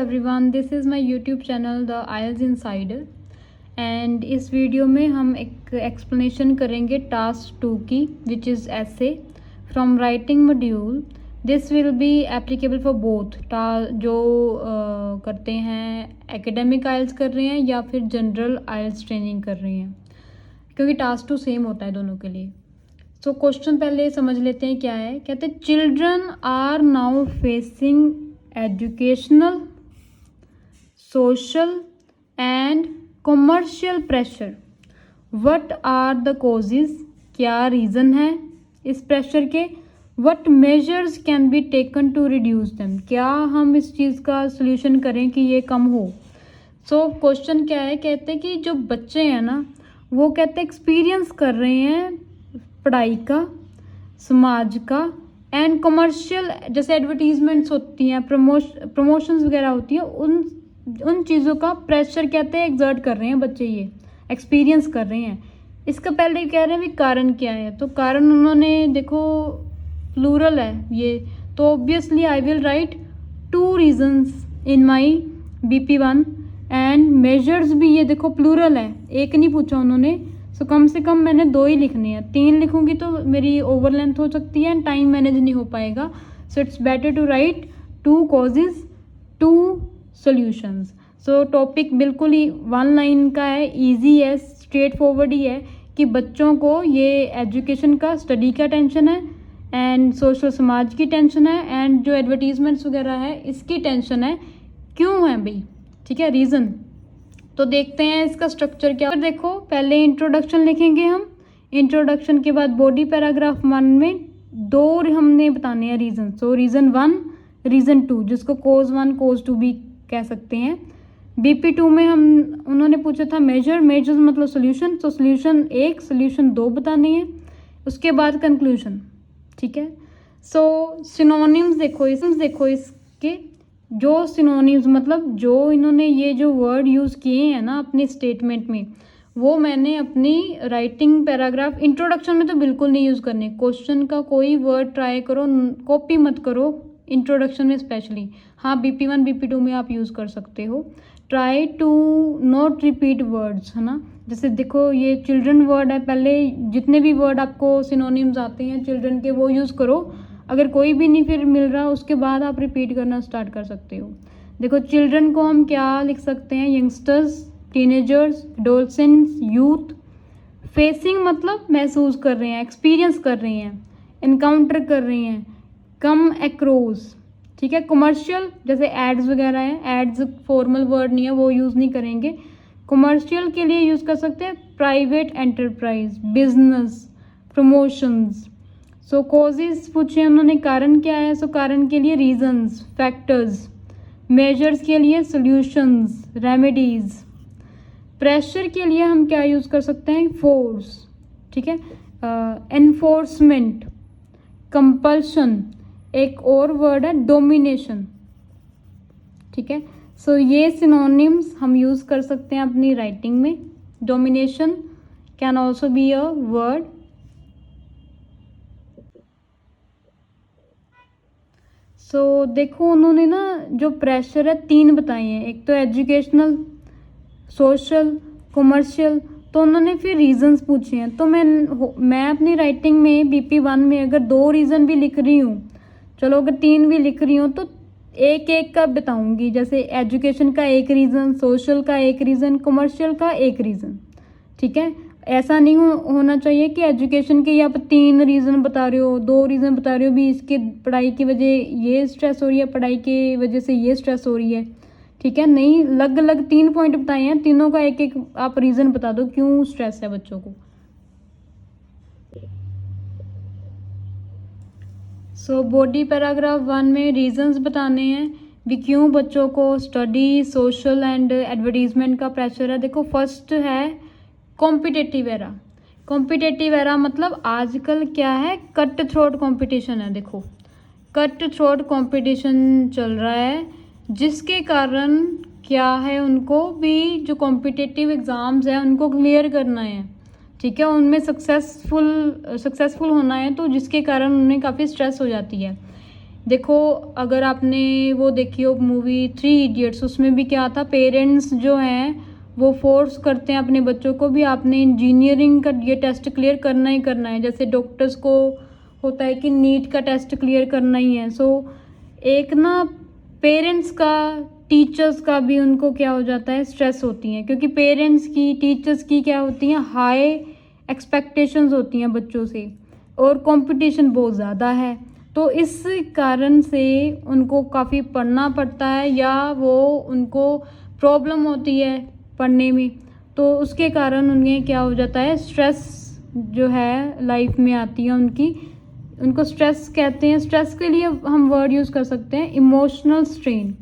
Everyone, this is my YouTube channel the IELTS insider and इस video में हम एक एक्सप्लेनेशन करेंगे टास्क 2 की, which is essay from writing module. This will be applicable for both, जो करते हैं एकेडमिक आइल्स कर रहे हैं या फिर जनरल आइल्स ट्रेनिंग कर रहे हैं, क्योंकि टास्क 2 सेम होता है दोनों के लिए। तो क्वेश्चन पहले समझ लेते हैं क्या है। कहते हैं children are now facing educational, social and commercial pressure. What are the causes? क्या रीज़न है इस प्रेशर के? What measures can be taken to reduce them? क्या हम इस चीज़ का सोल्यूशन करें कि ये कम हो? सो क्वेश्चन क्या है, कहते हैं कि जो बच्चे हैं ना, वो कहते हैं एक्सपीरियंस कर रहे हैं पढ़ाई का, समाज का एंड कमर्शियल, जैसे एडवर्टीजमेंट्स होती हैं, प्रमोशंस वगैरह होती हैं, उन चीज़ों का प्रेशर कहते हैं एग्जर्ट कर रहे हैं बच्चे, ये एक्सपीरियंस कर रहे हैं। इसका पहले कह रहे हैं भी कारण क्या है, तो कारण उन्होंने देखो प्लूरल है ये, तो obviously I will write 2 reasons in my BP1 and measures भी ये देखो प्लूरल है, एक नहीं पूछा उन्होंने, सो कम से कम मैंने 2 ही लिखने हैं। 3 लिखूंगी तो मेरी ओवर लेंथ हो सकती है एंड टाइम मैनेज नहीं हो पाएगा। So it's better to write 2 causes 2 solutions. So topic बिल्कुल ही 1 लाइन का है, इजी है, स्ट्रेट फॉरवर्ड ही है कि बच्चों को ये एजुकेशन का, स्टडी का टेंशन है एंड सोशल समाज की टेंशन है एंड जो एडवर्टीजमेंट्स वगैरह है इसकी टेंशन है। क्यों है भाई, ठीक है, रीज़न। तो देखते हैं इसका स्ट्रक्चर क्या। देखो पहले इंट्रोडक्शन लिखेंगे हम, इंट्रोडक्शन के बाद बॉडी पैराग्राफ 1 में 2 हमने बताने हैं रीज़न। सो रीज़न 1, रीज़न 2, जिसको कोज 1 कोज 2 भी कह सकते हैं। BP2 में उन्होंने पूछा था मेजर्स मतलब सोल्यूशन, तो सोल्यूशन 1 सोल्यूशन 2 बताने हैं, उसके बाद कंक्लूजन, ठीक है। सो सिनोनिम्स देखो इसके, जो सिनोनिम्स मतलब जो इन्होंने ये जो वर्ड यूज़ किए हैं ना अपने स्टेटमेंट में, वो मैंने अपनी राइटिंग पैराग्राफ, इंट्रोडक्शन में तो बिल्कुल नहीं यूज़ करने। क्वेश्चन का कोई वर्ड ट्राई करो, कॉपी मत करो, इंट्रोडक्शन में स्पेशली। हाँ, BP1 BP2 में आप यूज़ कर सकते हो। Try to not repeat words, है ना। जैसे देखो ये चिल्ड्रन वर्ड है, पहले जितने भी वर्ड आपको सिनोनिम्स आते हैं चिल्ड्रन के वो यूज़ करो। अगर कोई भी नहीं फिर मिल रहा, उसके बाद आप रिपीट करना स्टार्ट कर सकते हो। देखो चिल्ड्रन को हम क्या लिख सकते हैं, youngsters, teenagers, adolescents, youth. Facing मतलब महसूस कर रहे हैं, एक्सपीरियंस कर रहे हैं, इनकाउंटर कर रहे हैं, कम एक्रोस, ठीक है। कमर्शियल जैसे एड्स वगैरह है, एड्स फॉर्मल वर्ड नहीं है, वो यूज़ नहीं करेंगे। कमर्शियल के लिए यूज़ कर सकते हैं प्राइवेट एंटरप्राइज, बिजनेस, प्रमोशंस। सो कॉजेज पूछे उन्होंने, कारण क्या है, सो कारण के लिए रीजंस, फैक्टर्स। मेजर्स के लिए सॉल्यूशंस, रेमेडीज। प्रेशर के लिए हम क्या यूज़ कर सकते हैं, फोर्स, ठीक है। एनफोर्समेंट, कंपल्शन, एक और वर्ड है डोमिनेशन, ठीक है। सो ये सिनोनिम्स हम यूज़ कर सकते हैं अपनी राइटिंग में। Domination can also be a word. So देखो उन्होंने ना जो प्रेशर है 3 बताए हैं, एक तो एजुकेशनल, सोशल, कमर्शियल, तो उन्होंने फिर रीजंस पूछे हैं। तो मैं अपनी राइटिंग में BP1 में अगर 2 रीज़न भी लिख रही हूँ, चलो अगर 3 भी लिख रही हूँ तो एक का बताऊँगी। जैसे एजुकेशन का एक रीज़न, सोशल का एक रीज़न, कमर्शियल का एक रीज़न, ठीक है। ऐसा नहीं होना चाहिए कि एजुकेशन के आप 3 रीज़न बता रहे हो, 2 रीज़न बता रहे हो भी, इसके पढ़ाई की वजह ये स्ट्रेस हो रही है, पढ़ाई की वजह से ये स्ट्रेस हो रही है, ठीक है। नहीं, अलग अलग 3 पॉइंट बताए हैं, तीनों का एक आप रीज़न बता दो क्यों स्ट्रेस है बच्चों को। सो बॉडी पैराग्राफ 1 में रीजंस बताने हैं भी क्यों बच्चों को स्टडी, सोशल एंड एडवर्टीजमेंट का प्रेशर है। देखो फर्स्ट है कॉम्पिटिटिव एरा। कॉम्पिटिटिव एरा मतलब आजकल क्या है, कट थ्रोट कंपटीशन है। देखो कट थ्रोट कंपटीशन चल रहा है, जिसके कारण क्या है, उनको भी जो कॉम्पिटिटिव एग्ज़ाम्स हैं उनको क्लियर करना है, ठीक है, उनमें सक्सेसफुल होना है, तो जिसके कारण उन्हें काफ़ी स्ट्रेस हो जाती है। देखो अगर आपने वो देखी हो मूवी 3 इडियट्स, उसमें भी क्या था, पेरेंट्स जो हैं वो फोर्स करते हैं अपने बच्चों को भी आपने इंजीनियरिंग का ये टेस्ट क्लियर करना ही करना है। जैसे डॉक्टर्स को होता है कि नीट का टेस्ट क्लियर करना ही है। सो एक ना पेरेंट्स का, टीचर्स का भी उनको क्या हो जाता है, स्ट्रेस होती हैं, क्योंकि पेरेंट्स की, टीचर्स की क्या होती हैं, हाई एक्सपेक्टेशंस होती हैं बच्चों से, और कंपटीशन बहुत ज़्यादा है। तो इस कारण से उनको काफ़ी पढ़ना पड़ता है, या वो उनको प्रॉब्लम होती है पढ़ने में, तो उसके कारण उन्हें क्या हो जाता है, स्ट्रेस जो है लाइफ में आती है उनकी, उनको स्ट्रेस कहते हैं। स्ट्रेस के लिए हम वर्ड यूज़ कर सकते हैं emotional strain.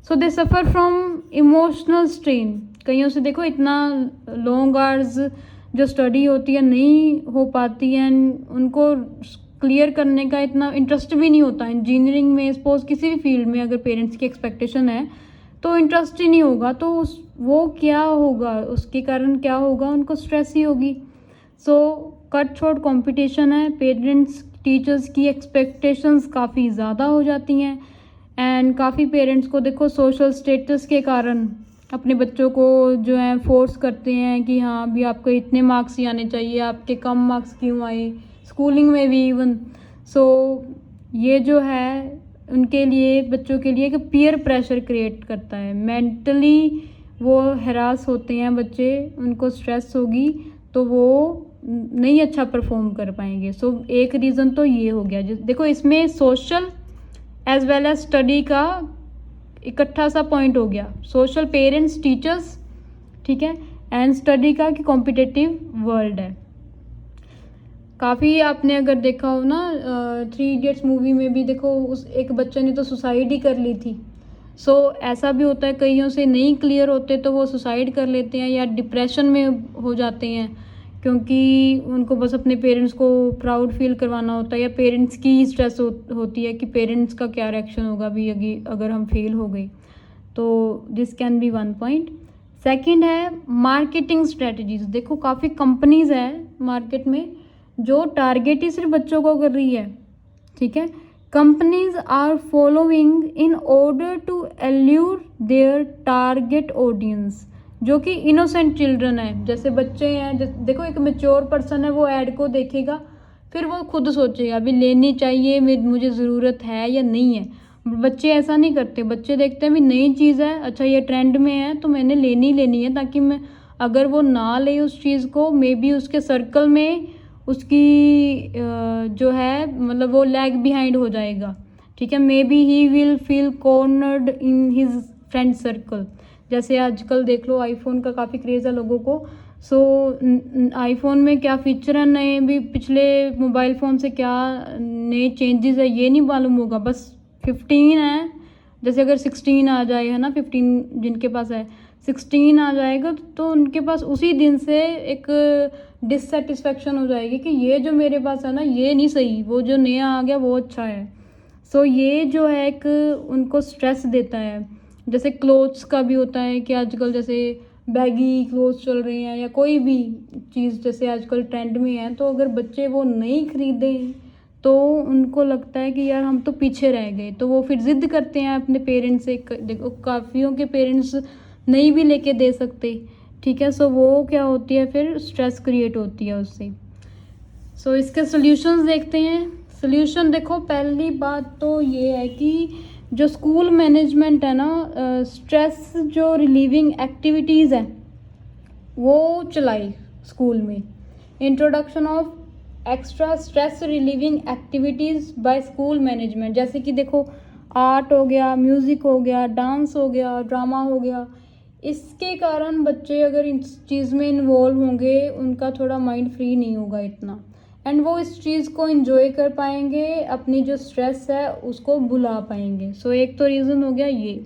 So they suffer from emotional strain. कईयों से देखो इतना लॉन्ग आवर्स जो स्टडी होती है नहीं हो पाती है, उनको क्लियर करने का इतना इंटरेस्ट भी नहीं होता। इंजीनियरिंग में सपोज किसी भी फील्ड में अगर पेरेंट्स की एक्सपेक्टेशन है तो इंटरेस्ट ही नहीं होगा, तो वो क्या होगा, उसके कारण क्या होगा, उनको स्ट्रेस ही होगी। सो कट शॉर्ट कंपटीशन है, पेरेंट्स टीचर्स की एक्सपेक्टेशंस काफ़ी ज़्यादा हो जाती हैं, एंड काफ़ी पेरेंट्स को देखो सोशल स्टेटस के कारण अपने बच्चों को जो है फोर्स करते हैं कि हाँ अभी आपको इतने मार्क्स ही आने चाहिए, आपके कम मार्क्स क्यों आए, स्कूलिंग में भी इवन। सो ये जो है उनके लिए, बच्चों के लिए एक पीयर प्रेशर क्रिएट करता है, मेंटली वो हैरास होते हैं बच्चे, उनको स्ट्रेस होगी तो वो नहीं अच्छा परफॉर्म कर पाएंगे। सो एक रीज़न तो ये हो गया। देखो इसमें social as well as study का इकट्ठा सा पॉइंट हो गया, सोशल पेरेंट्स टीचर्स, ठीक है, एंड स्टडी का कि कॉम्पिटिटिव वर्ल्ड है। काफ़ी आपने अगर देखा हो ना 3 इडियट्स मूवी में भी देखो उस एक बच्चे ने तो सुसाइड ही कर ली थी। सो ऐसा भी होता है, कईयों से नहीं क्लियर होते तो वो सुसाइड कर लेते हैं या डिप्रेशन में हो जाते हैं, क्योंकि उनको बस अपने पेरेंट्स को प्राउड फील करवाना होता है, या पेरेंट्स की स्ट्रेस होती है कि पेरेंट्स का क्या रिएक्शन होगा भी अगर हम फेल हो गए। तो this can be one point. Second है मार्केटिंग स्ट्रेटजीज। देखो काफ़ी कंपनीज है मार्केट में जो टारगेट ही सिर्फ बच्चों को कर रही है, ठीक है। Companies are following in order to allure their target audience, जो कि इनोसेंट चिल्ड्रन है, जैसे बच्चे हैं। देखो एक मेच्योर पर्सन है, वो ऐड को देखेगा फिर वो खुद सोचेगा अभी लेनी चाहिए, मुझे ज़रूरत है या नहीं है। बच्चे ऐसा नहीं करते, बच्चे देखते हैं भी नई चीज़ है, अच्छा ये ट्रेंड में है तो मैंने लेनी है, ताकि मैं अगर वो ना ले उस चीज़ को, मे बी उसके सर्कल में उसकी जो है मतलब वो लैग बिहाइंड हो जाएगा, ठीक है। May be he will feel cornered in his friend circle. जैसे आजकल देख लो आईफोन का काफ़ी क्रेज़ है लोगों को। सो आईफोन में क्या फीचर है नए, भी पिछले मोबाइल फ़ोन से क्या नए चेंजेस है ये नहीं मालूम होगा, बस 15 है, जैसे अगर 16 आ जाए, है ना, 15 जिनके पास है 16 आ जाएगा तो उनके पास उसी दिन से एक डिससेटिस्फेक्शन हो जाएगी कि ये जो मेरे पास है ना ये नहीं सही, वो जो नया आ गया वो अच्छा है। सो ये जो है एक उनको स्ट्रेस देता है। जैसे क्लोथ्स का भी होता है कि आजकल जैसे बैगी क्लोथ्स चल रहे हैं या कोई भी चीज़ जैसे आजकल ट्रेंड में है, तो अगर बच्चे वो नहीं खरीदें तो उनको लगता है कि यार हम तो पीछे रह गए, तो वो फिर ज़िद करते हैं अपने पेरेंट्स से। देखो काफ़ियों के पेरेंट्स नहीं भी लेके दे सकते, ठीक है। सो वो क्या होती है, फिर स्ट्रेस क्रिएट होती है उससे। सो इसके सॉल्यूशंस देखते हैं। सॉल्यूशन देखो पहली बात तो ये है कि जो स्कूल मैनेजमेंट है ना, स्ट्रेस जो रिलीविंग एक्टिविटीज़ हैं वो चलाई स्कूल में। Introduction of extra stress relieving activities by school management, जैसे कि देखो आर्ट हो गया, म्यूज़िक हो गया, डांस हो गया, ड्रामा हो गया। इसके कारण बच्चे अगर इस चीज़ में इन्वॉल्व होंगे उनका थोड़ा माइंड फ्री नहीं होगा इतना, एंड वो इस चीज़ को एंजॉय कर पाएंगे, अपनी जो स्ट्रेस है उसको भुला पाएंगे। सो एक तो रीज़न हो गया ये।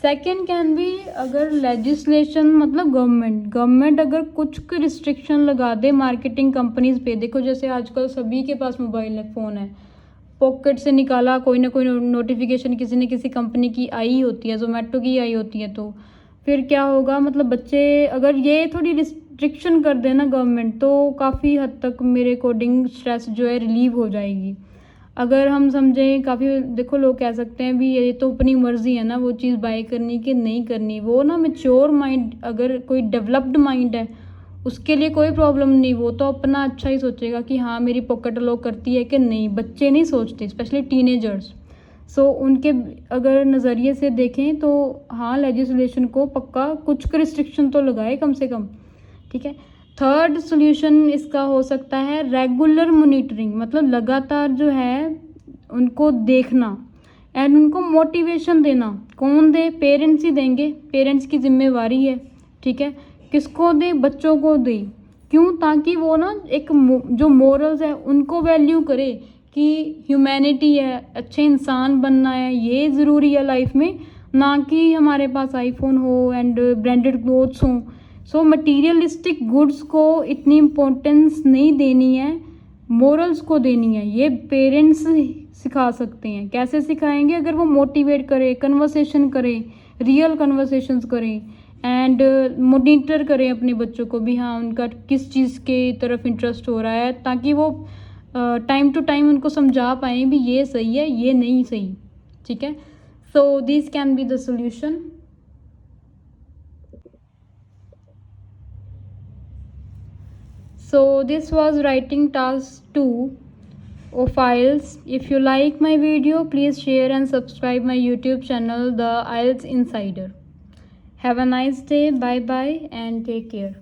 सेकेंड कैन बी अगर लेजिस्लेशन, मतलब गवर्नमेंट अगर कुछ रिस्ट्रिक्शन लगा दे मार्केटिंग कंपनीज पे। देखो जैसे आजकल सभी के पास मोबाइल फ़ोन है, पॉकेट से निकाला कोई ना कोई नोटिफिकेशन किसी न किसी कंपनी की आई होती है, जोमेटो की आई होती है, तो फिर क्या होगा, मतलब बच्चे अगर ये थोड़ी रिस्ट्रिक्शन कर देना गवर्नमेंट तो काफ़ी हद तक मेरे अकॉर्डिंग स्ट्रेस जो है रिलीव हो जाएगी। अगर हम समझें, काफ़ी देखो लोग कह सकते हैं भी ये तो अपनी मर्ज़ी है ना वो चीज़ बाय करनी कि नहीं करनी, वो ना मैच्योर माइंड, अगर कोई डेवलप्ड माइंड है उसके लिए कोई प्रॉब्लम नहीं, वो तो अपना अच्छा ही सोचेगा कि हाँ मेरी पॉकेट अलाउ करती है कि नहीं। बच्चे नहीं सोचते, स्पेशली टीनेजर्स। सो उनके अगर नज़रिए से देखें तो हाँ लेजिस्लेशन को पक्का कुछ रिस्ट्रिक्शन तो लगाए कम से कम, ठीक है। थर्ड सोल्यूशन इसका हो सकता है रेगुलर मॉनिटरिंग, मतलब लगातार जो है उनको देखना एंड उनको मोटिवेशन देना। कौन दे? पेरेंट्स ही देंगे, पेरेंट्स की जिम्मेवारी है, ठीक है। किसको दे? बच्चों को दे। क्यों? ताकि वो ना एक जो मोरल्स है उनको वैल्यू करे कि ह्यूमैनिटी है, अच्छे इंसान बनना है, ये ज़रूरी है लाइफ में, ना कि हमारे पास आईफोन हो एंड ब्रांडेड क्लोथ्स हों। सो मटीरियलिस्टिक गुड्स को इतनी इम्पोर्टेंस नहीं देनी है, मोरल्स को देनी है। ये पेरेंट्स सिखा सकते हैं। कैसे सिखाएंगे? अगर वो मोटिवेट करें, कन्वर्सेशन करें, रियल कन्वर्सेशंस करें एंड मॉनिटर करें अपने बच्चों को भी, हाँ उनका किस चीज़ के तरफ इंटरेस्ट हो रहा है, ताकि वो टाइम टू टाइम उनको समझा पाएँ भी ये सही है ये नहीं सही, ठीक है। So this can be the solution. So this was writing task 2 of IELTS. If you like my video, please share and subscribe my YouTube channel, The IELTS Insider. Have a nice day. Bye bye and take care.